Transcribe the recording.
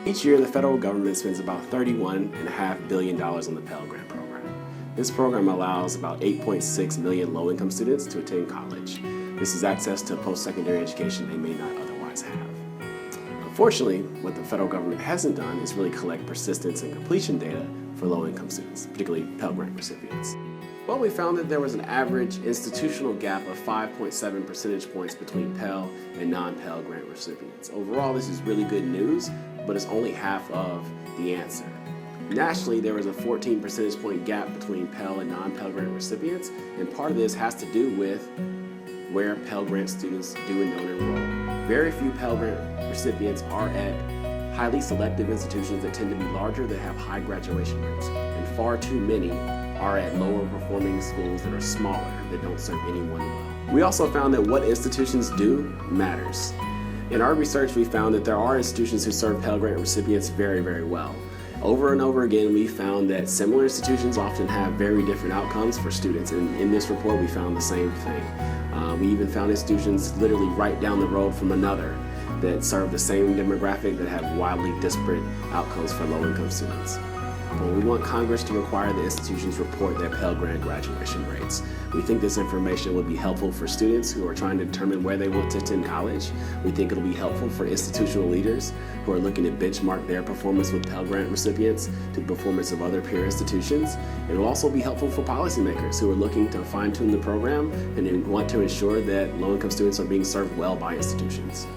Each year, the federal government spends about $31.5 billion on the Pell Grant program. This program allows about 8.6 million low-income students to attend college. This is access to post-secondary education they may not otherwise have. Unfortunately, what the federal government hasn't done is really collect persistence and completion data for low-income students, particularly Pell Grant recipients. Well, we found that there was an average institutional gap of 5.7 percentage points between Pell and non-Pell Grant recipients. Overall, this is really good news, but it's only half of the answer. Nationally, there was a 14 percentage point gap between Pell and non-Pell Grant recipients, and part of this has to do with where Pell Grant students do and don't enroll. Very few Pell Grant recipients are at highly selective institutions that tend to be larger that have high graduation rates, and far too many are at lower performing schools that are smaller, that don't serve anyone well. We also found that what institutions do matters. In our research, we found that there are institutions who serve Pell Grant recipients very, very well. Over and over again, we found that similar institutions often have very different outcomes for students, and in this report, we found the same thing. We even found institutions literally right down the road from another that serve the same demographic that have wildly disparate outcomes for low-income students. But we want Congress to require the institutions report their Pell Grant graduation rates. We think this information would be helpful for students who are trying to determine where they want to attend college. We think it'll be helpful for institutional leaders who are looking to benchmark their performance with Pell Grant recipients to the performance of other peer institutions. It will also be helpful for policymakers who are looking to fine-tune the program and want to ensure that low-income students are being served well by institutions.